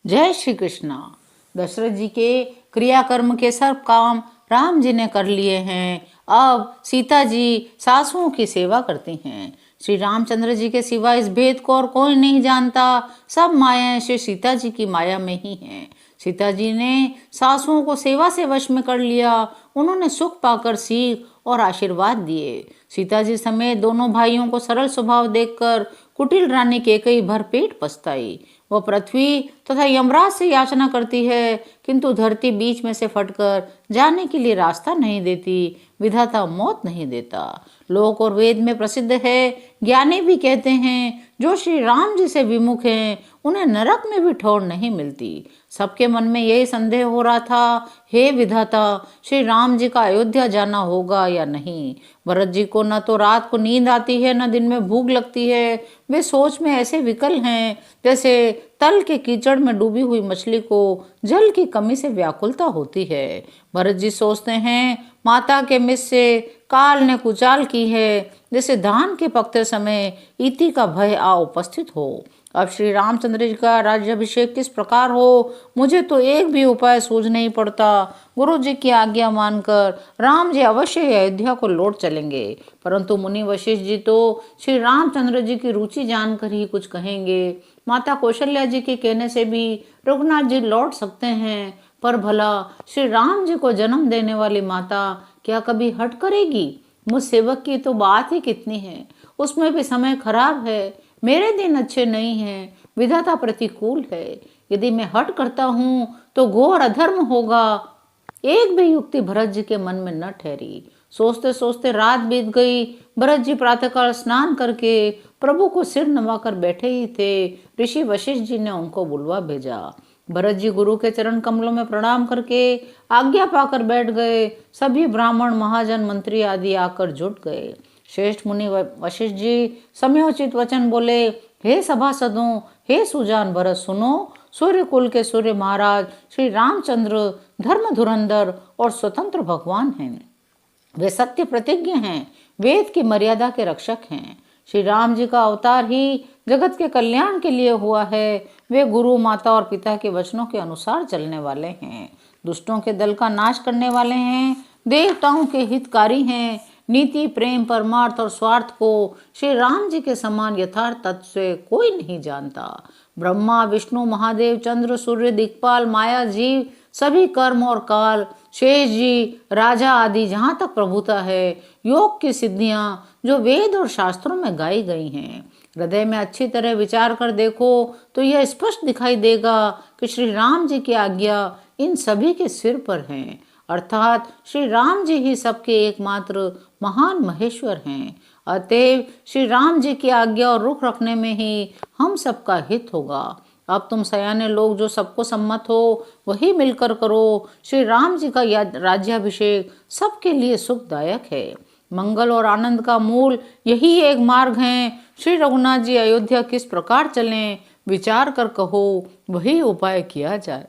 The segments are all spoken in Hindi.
जय श्री कृष्णा। दशरथ जी के क्रियाकर्म के सब काम राम जी ने कर लिए हैं। अब सीता जी सासुओं की सेवा करती हैं। श्री रामचंद्र जी के सिवा इस भेद को और कोई नहीं जानता। सब मायाएं श्री सीता जी की माया में ही हैं। सीता जी ने सासुओं को सेवा से वश में कर लिया। उन्होंने सुख पाकर सीख और आशीर्वाद दिए। सीता जी समेत दोनों भाइयों को सरल स्वभाव देखकर कुटिल रानी केकई भरपेट पछताई। वह पृथ्वी तथा यमराज से याचना करती है, किंतु धरती बीच में से फटकर जाने के लिए रास्ता नहीं देती। विधाता मौत नहीं देता। लोक और वेद में प्रसिद्ध है। ज्ञानी भी कहते हैं जो श्री राम जी से विमुख हैं उन्हें नरक में भी ठौर नहीं मिलती। सबके मन में यही संदेह हो रहा था, हे विधाता, श्री राम जी का अयोध्या जाना होगा या नहीं। भरत जी को न तो रात को नींद आती है न दिन में भूख लगती है। वे सोच में ऐसे विकल हैं जैसे तल के कीचड़ में डूबी हुई मछली को जल की कमी से व्याकुलता होती है। भरत जी सोचते हैं माता के मिस से काल ने कुचाल की है, जैसे धान के पकते समय इति का भय आ उपस्थित हो। अब श्री रामचंद्र जी का राज्याभिषेक किस प्रकार हो, मुझे तो एक भी उपाय सूझ नहीं पड़ता। गुरु जी की आज्ञा मानकर राम जी अवश्य अयोध्या को लौट चलेंगे, परंतु मुनि वशिष्ठ जी तो श्री रामचंद्र जी की रुचि जानकर ही कुछ कहेंगे। माता कौशल्या जी के कहने से भी रघुनाथ जी लौट सकते हैं, पर भला श्री राम जी को जन्म देने वाली माता क्या कभी हट करेगी? मुझ सेवक की तो बात ही कितनी है, उसमें भी समय खराब है। मेरे दिन अच्छे नहीं हैं, विधाता प्रतिकूल है। यदि मैं हट करता हूँ तो घोर अधर्म होगा। एक भी युक्ति भरत जी के मन में न ठहरी। सोचते सोचते रात बीत गई। भरत जी प्रातःकाल स्नान करके प्रभु को सिर नवाकर बैठे ही थे। ऋषि वशिष्ठ जी ने उनको बुलवा भेजा। भरत जी गुरु के चरण कमलों में प्रणाम करके आज्ञा पाकर बैठ गए। सभी ब्राह्मण महाजन मंत्री आदि आकर जुट गए। श्रेष्ठ मुनि वशिष्ठ जी समयोचित वचन बोले, हे सभासदों, हे सुजान भरत, सुनो। सूर्य कुल के सूर्य महाराज श्री रामचंद्र धर्म धुरंधर और स्वतंत्र भगवान हैं। वे सत्य प्रतिज्ञ हैं, वेद की मर्यादा के रक्षक हैं। श्री राम जी का अवतार ही जगत के कल्याण के लिए हुआ है। वे गुरु माता और पिता के वचनों के अनुसार चलने वाले हैं। दुष्टों के दल का नाश करने वाले हैं। देवताओं के हितकारी हैं। नीति, प्रेम, परमार्थ और स्वार्थ को श्री राम जी के समान यथार्थ तत्व से कोई नहीं जानता। ब्रह्मा, विष्णु, महादेव, चंद्र, सूर्य, दिक्पाल, माया, जीव, सभी कर्म और काल, शेष जी, राजा आदि जहाँ तक प्रभुता है, योग की सिद्धियां जो वेद और शास्त्रों में गाई गई हैं। हृदय में अच्छी तरह विचार कर देखो तो यह स्पष्ट दिखाई देगा कि श्री राम जी की आज्ञा इन सभी के सिर पर है, अर्थात श्री राम जी ही सबके एकमात्र महान महेश्वर हैं। अतएव श्री राम जी की आज्ञा और रुख रखने में ही हम सबका हित होगा। अब तुम सयाने लोग जो सबको सम्मत हो वही मिलकर करो। श्री राम जी का राज्याभिषेक सबके लिए सुखदायक है। मंगल और आनंद का मूल यही एक मार्ग है। श्री रघुनाथ जी अयोध्या किस प्रकार चलें, विचार कर कहो, वही उपाय किया जाए।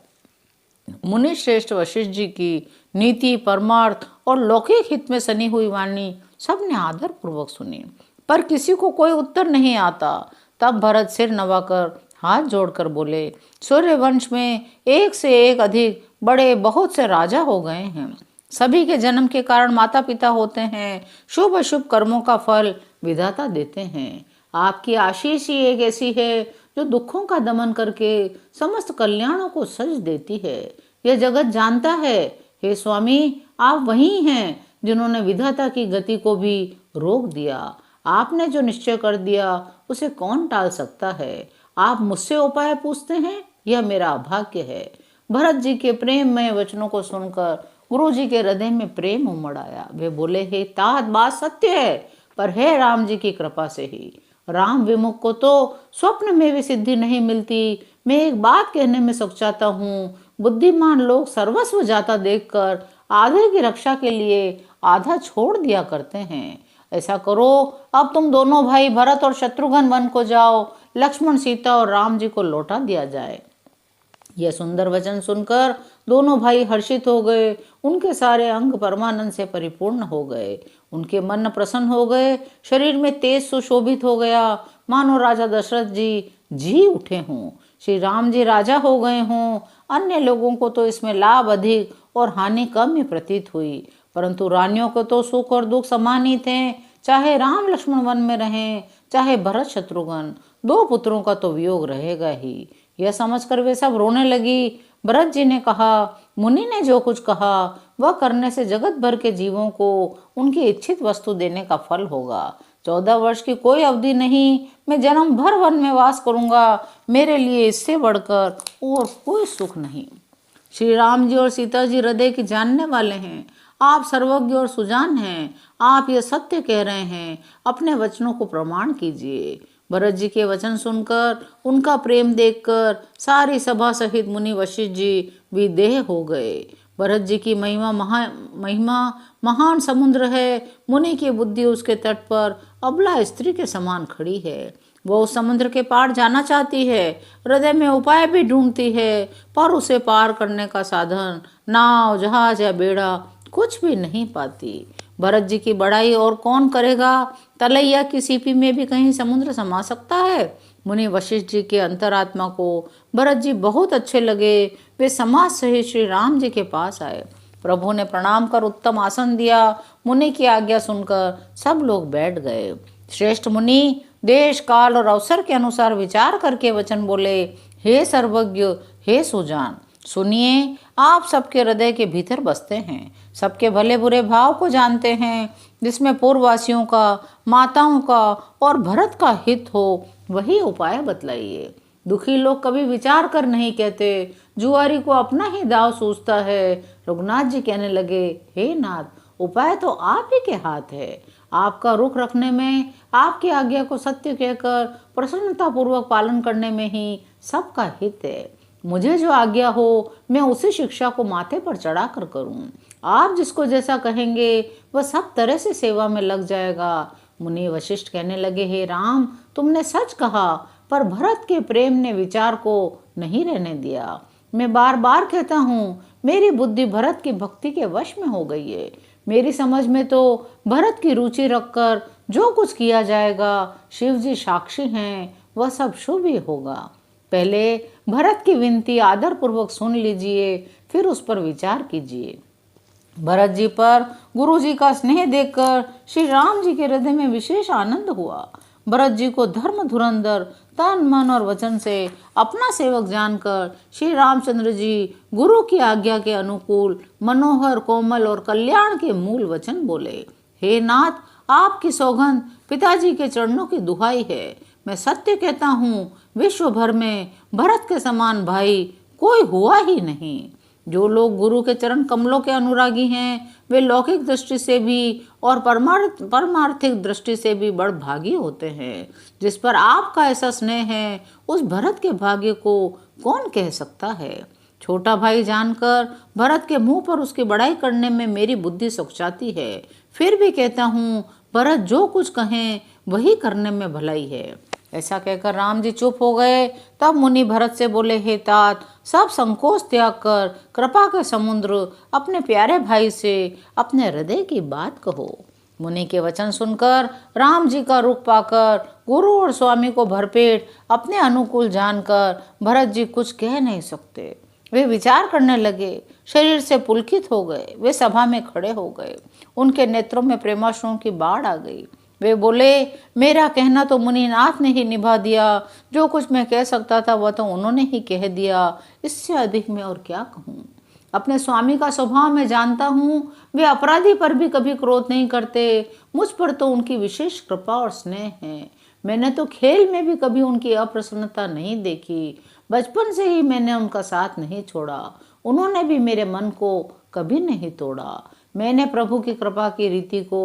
मुनि श्रेष्ठ वशिष्ठ जी की नीति, परमार्थ और लौकिक हित में सनी हुई वाणी सबने आदर पूर्वक सुनी, पर किसी को कोई उत्तर नहीं आता। तब भरत सिर नवाकर हाथ जोड़कर बोले, सूर्य वंश में एक से एक अधिक बड़े बहुत से राजा हो गए हैं। सभी के जन्म के कारण माता पिता होते हैं। शुभ अशुभ कर्मों का फल विधाता देते हैं। आपकी आशीष ही एक ऐसी है जो दुखों का दमन करके समस्त कल्याणों को सज देती है। यह जगत जानता है। हे स्वामी, आप वही हैं जिन्होंने विधाता की गति को भी रोक दिया। आपने जो निश्चय कर दिया उसे कौन टाल सकता है। आप मुझसे उपाय पूछते हैं, यह मेरा अभाग्य है। भरत जी के प्रेममय वचनों को सुनकर गुरु जी के हृदय में प्रेम उमड़ आया। वे बोले, हे तात, बात सत्य है, पर है राम जी की कृपा से ही। राम विमुख को तो स्वप्न में भी सिद्धि नहीं मिलती। मैं एक बात कहने में सचाता हूँ, बुद्धिमान लोग सर्वस्व जाता देखकर आधे की रक्षा के लिए आधा छोड़ दिया करते हैं। ऐसा करो, अब तुम दोनों भाई भरत और शत्रुघ्न वन को जाओ। लक्ष्मण, सीता और राम जी को लौटा दिया जाए। यह सुंदर वचन सुनकर दोनों भाई हर्षित हो गए। उनके सारे अंग परमानंद से परिपूर्ण हो गए। उनके मन प्रसन्न हो गए। शरीर में तेज सुशोभित हो गया, मानो राजा दशरथ जी जी उठे हों। श्री राम जी राजा हो गए हों, अन्य लोगों को तो इसमें लाभ अधिक और हानि कम ही प्रतीत हुई, परंतु रानियों को तो सुख और दुख समान ही थे। चाहे राम लक्ष्मण वन में रहें, चाहे भरत शत्रुघ्न, दो पुत्रों का तो वियोग रहेगा ही। यह समझकर वे सब रोने लगी। भरत जी ने कहा, मुनि ने जो कुछ कहा वह करने से जगत भर के जीवों को उनकी इच्छित वस्तु देने का फल होगा। 14 वर्ष की कोई अवधि नहीं, मैं जन्म भर वन में वास करूंगा, मेरे लिए इससे बढ़कर और कोई सुख नहीं। श्री राम जी और सीता जी हृदय की जानने वाले हैं, आप सर्वज्ञ और सुजान हैं, आप ये सत्य कह रहे हैं, अपने वचनों को प्रमाण कीजिए। भरत जी के वचन सुनकर, उनका प्रेम देखकर सारी सभा सहित मुनि वशिष्ठ जी विदेह हो गए। भरत जी की महिमा महान समुद्र है, मुनि की बुद्धि उसके तट पर अबला स्त्री के समान खड़ी है। वो उस समुद्र के पार जाना चाहती है, हृदय में उपाय भी ढूंढती है, पर उसे पार करने का साधन नाव, जहाज या बेड़ा कुछ भी नहीं पाती। भरत जी की बड़ाई और कौन करेगा? तलैया की सीपी में भी कहीं समुद्र समा सकता है? मुनि वशिष्ठ जी के अंतरात्मा को भरत जी बहुत अच्छे लगे। वे समाज सहित श्री राम जी के पास आए। प्रभु ने प्रणाम कर उत्तम आसन दिया। मुनि की आज्ञा सुनकर सब लोग बैठ गए। श्रेष्ठ मुनि देश, काल और अवसर के अनुसार विचार करके वचन बोले, हे सर्वज्ञ, हे सुजान, सुनिए, आप सबके हृदय के भीतर बसते हैं, सबके भले बुरे भाव को जानते हैं। जिसमें पूर्ववासियों का, माताओं का और भरत का हित हो, वही उपाय बतलाइए। दुखी लोग कभी विचार कर नहीं कहते, जुआरी को अपना ही दाव सूझता है। रघुनाथ जी कहने लगे, हे नाथ, उपाय तो आप ही के हाथ है। आपका रुख रखने में, आपकी आज्ञा को सत्य कहकर प्रसन्नता पूर्वक पालन करने में ही सबका हित है। मुझे जो आज्ञा हो, मैं उसी शिक्षा को माथे पर चढ़ा कर करूं। आप जिसको जैसा कहेंगे वह सब तरह से सेवा में लग जाएगा। मुनि वशिष्ठ कहने लगे, हे राम, तुमने सच कहा, पर भरत के प्रेम ने विचार को नहीं रहने दिया। मैं बार बार कहता हूँ, मेरी बुद्धि भरत की भक्ति के वश में हो गई है। मेरी समझ में तो भरत की रुचि रखकर जो कुछ किया जाएगा, शिव जी साक्षी हैं, वह सब शुभ ही होगा। पहले भरत की विनती आदर पूर्वक सुन लीजिए, फिर उस पर विचार कीजिए। भरत जी पर गुरु जी का स्नेह देखकर श्री राम जी के हृदय में विशेष आनंद हुआ। भरत जी को धर्म धुरंधर, तन मन और वचन से अपना सेवक जानकर श्री रामचंद्र जी गुरु की आज्ञा के अनुकूल मनोहर, कोमल और कल्याण के मूल वचन बोले। हे नाथ, आपकी सौगंध पिताजी के चरणों की दुहाई है। मैं सत्य कहता हूँ, विश्व भर में भरत के समान भाई कोई हुआ ही नहीं। जो लोग गुरु के चरण कमलों के अनुरागी हैं, वे लौकिक दृष्टि से भी और परमार्थिक दृष्टि से भी बड़भागी होते हैं। जिस पर आपका ऐसा स्नेह है, उस भरत के भाग्य को कौन कह सकता है? छोटा भाई जानकर भरत के मुंह पर उसकी बड़ाई करने में मेरी बुद्धि सुखचाती है। फिर भी कहता हूँ, भरत जो कुछ कहें वही करने में भलाई है। ऐसा कहकर राम जी चुप हो गए। तब मुनि भरत से बोले, हे तात, सब संकोच त्याग कर कृपा के समुद्र अपने प्यारे भाई से अपने हृदय की बात कहो। मुनि के वचन सुनकर राम जी का रुख पाकर गुरु और स्वामी को भरपेट अपने अनुकूल जानकर भरत जी कुछ कह नहीं सकते। वे विचार करने लगे, शरीर से पुलकित हो गए। वे सभा में खड़े हो गए, उनके नेत्रों में प्रेमाश्रुओं की बाढ़ आ गई। वे बोले, मेरा कहना तो मुनिनाथ ने ही निभा दिया। जो कुछ मैं कह सकता था वह तो उन्होंने ही कह दिया। इससे अधिक मैं और क्या कहूँ? अपने स्वामी का स्वभाव मैं जानता हूँ। वे अपराधी पर भी कभी क्रोध नहीं करते। मुझ पर तो उनकी विशेष कृपा और स्नेह है। मैंने तो खेल में भी कभी उनकी अप्रसन्नता नहीं देखी। बचपन से ही मैंने उनका साथ नहीं छोड़ा। उन्होंने भी मेरे मन को कभी नहीं तोड़ा। मैंने प्रभु की कृपा की रीति को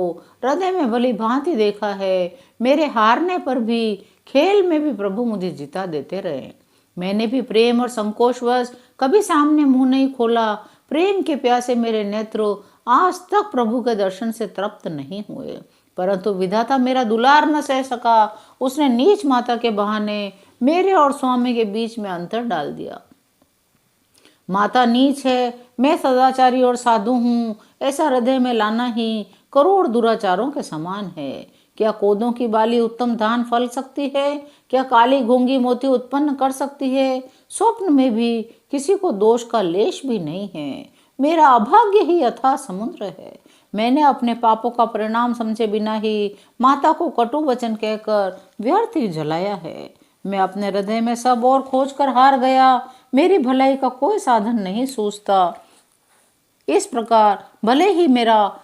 हृदय में भली भांति देखा है। मेरे हारने पर भी, खेल में भी प्रभु मुझे जिता देते रहे। मैंने भी प्रेम और संकोचवश कभी सामने मुंह नहीं खोला। प्रेम के प्यासे मेरे नेत्र आज तक प्रभु के दर्शन से तृप्त नहीं हुए, परंतु विधाता मेरा दुलार न सह सका। उसने नीच माता के बहाने मेरे और स्वामी के बीच में अंतर डाल दिया। माता नीच है, मैं सदाचारी और साधु हूँ, ऐसा हृदय में लाना ही करोड़ दुराचारों के समान है। क्या कोदों की बाली उत्तम धान फल सकती है? क्या काली घोंगी मोती उत्पन्न कर सकती है? स्वप्न में भी किसी को दोष का लेश भी नहीं है। मेरा अभाग्य ही अथाह समुद्र है। मैंने अपने पापों का परिणाम समझे बिना ही माता को कटु वचन कहकर व्यर्थ ही जलाया है। मैं अपने हृदय में सब और खोज कर हार गया। मेरी भलाई का कोई साधन नहीं सूझता। इस प्रकार भले ही मेरा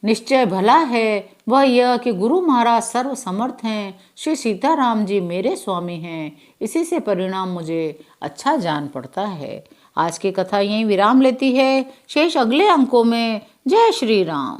निश्चय भला है, वह यह कि गुरु महाराज सर्व समर्थ हैं, श्री सीताराम जी मेरे स्वामी हैं। इसी से परिणाम मुझे अच्छा जान पड़ता है। आज की कथा यहीं विराम लेती है। शेष अगले अंकों में। जय श्री राम।